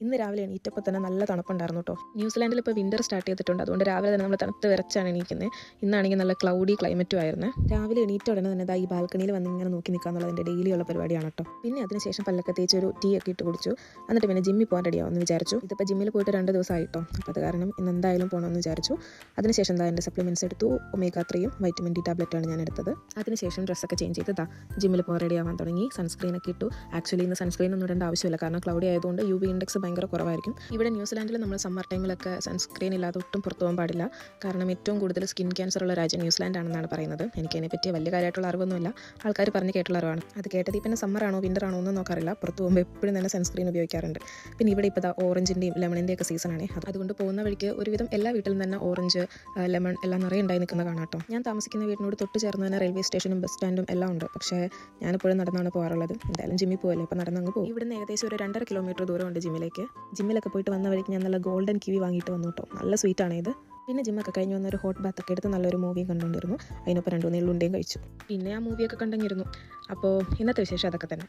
ഇന്ന് രാവിലെ എണീറ്റപ്പോൾ തന്നെ നല്ല തണുപ്പുണ്ടായിരുന്നു കേട്ടോ. ന്യൂസിലാൻഡിൽ ഇപ്പോൾ വിൻ്റർ സ്റ്റാർട്ട് ചെയ്തിട്ടുണ്ട്. അതുകൊണ്ട് രാവിലെ തന്നെ നമ്മൾ തണുത്ത് വിറച്ചാണ് എണീക്കുന്നത്. ഇന്നാണെങ്കിൽ നല്ല ക്ലൗഡി ക്ലൈമറ്റും ആയിരുന്നു. രാവിലെ എണീറ്റ ഉടനെ തന്നെ ഈ ബാൽക്കണിയിൽ വന്ന് ഇങ്ങനെ നോക്കി നിൽക്കുക എന്നുള്ളത് എൻ്റെ ഡെയിലി ഉള്ള പരിപാടിയാണ് കേട്ടോ. പിന്നെ അതിനുശേഷം പല്ലൊക്കെ തേച്ച് ഒരു ടീ ഒക്കെ ഇട്ട് കുടിച്ചു. എന്നിട്ട് പിന്നെ ജിമ്മിൽ പോകാൻ റെഡിയാവുമെന്ന് വിചാരിച്ചു. ഇതിപ്പോൾ ജിമ്മിൽ പോയിട്ട് 2 ദിവസമായിട്ടോ. അപ്പോൾ അത് കാരണം ഇന്ന് എന്തായാലും പോകണമെന്ന് വിചാരിച്ചു. അതിനുശേഷം എൻ്റെ സപ്ലിമെൻറ്റ്സ് എടുത്തു. ഒമേഗ 3യും വൈറ്റമിൻ ഡി ടാബ്ലറ്റുമാണ് ഞാൻ എടുത്തത്. അതിനുശേഷം ഡ്രസ്സൊക്കെ ചേഞ്ച് ചെയ്ത് ജിമ്മിൽ പോകാൻ റെഡിയാവാൻ തുടങ്ങി. സൺസ്ക്രീനൊക്കെ ഇട്ടു. ആക്ച്വലി ഇന്ന് സൺസ്ക്രീൻ ഒന്നും ഇടേണ്ട ആവശ്യമില്ല, കാരണം ക്ലൗഡി ആയതുകൊണ്ട് UV ഇൻഡെക്സ് ഭയങ്കര കുറവായിരിക്കും. ഇവിടെ ന്യൂസിലാൻഡിൽ നമ്മൾ സമ്മർ ടൈമിലൊക്കെ സൺസ്ക്രീൻ ഇല്ലാതെ ഒട്ടും പുറത്തു പോകാൻ പാടില്ല. കാരണം ഏറ്റവും കൂടുതൽ സ്കിൻ ക്യാൻസർ ഉള്ള രാജ്യം ന്യൂസിലാൻഡ് ആണെന്നാണ് പറയുന്നത്. എനിക്കതിനെ പറ്റി വലിയ കാര്യമായിട്ടുള്ള അറിവൊന്നുമില്ല, ആൾക്കാർ പറഞ്ഞ് കേട്ടുള്ള അറിവാണ്. അത് കേട്ടത് പിന്നെ സമ്മർ ആണോ വിൻ്റർ ആണോ ഒന്നും നോക്കാറില്ല. പുറത്ത് പോകുമ്പോൾ എപ്പോഴും തന്നെ സൺസ്ക്രീൻ ഉപയോഗിക്കാറുണ്ട്. പിന്നെ ഇവിടെ ഇപ്പോൾ ഓറഞ്ചിൻ്റെയും ലെമണിൻ്റെയും ഒക്കെ സീസണാണ്. അതുകൊണ്ട് പോകുന്ന വഴിക്ക് ഒരുവിധം എല്ലാ വീട്ടിലും തന്നെ ഓറഞ്ച്, ലെമൺ എല്ലാം നിറയെ ഉണ്ടായി നിൽക്കുന്ന കാണാം കേട്ടോ. ഞാൻ താമസിക്കുന്ന വീടിനോട് തൊട്ട് ചേർന്ന് തന്നെ റെയിൽവേ സ്റ്റേഷനും ബസ് സ്റ്റാൻഡും എല്ലാം ഉണ്ട്. പക്ഷേ ഞാനിപ്പോഴും നടന്നാണ് പോകാറുള്ളത്. എന്തായാലും ജിമ്മിൽ പോകല്ലേ, അപ്പോൾ നടന്നങ്ങ് പോകും. ഇവിടുന്ന് ഏകദേശം ഒരു 2.5 കിലോമീറ്റർ ദൂരമുണ്ട് ജിമ്മിലേക്ക്. ജിമ്മിലൊക്കെ പോയിട്ട് വന്ന വഴിക്ക് ഞാൻ നല്ല ഗോൾഡൻ കിവി വാങ്ങിയിട്ട് വന്നു കേട്ടോ. നല്ല സ്വീറ്റാണ് ഇത്. പിന്നെ ജിമ്മൊക്കെ കഴിഞ്ഞ് വന്നൊരു ഹോട്ട് ബാത്തൊക്കെ എടുത്ത് നല്ലൊരു മൂവിയും കണ്ടുകൊണ്ടിരുന്നു. അതിനൊപ്പം 2 3 ഉണ്ടയും കഴിച്ചു. പിന്നെ ആ മൂവിയൊക്കെ കണ്ടങ്ങിരുന്നു. അപ്പോൾ ഇന്നത്തെ വിശേഷം അതൊക്കെ തന്നെ.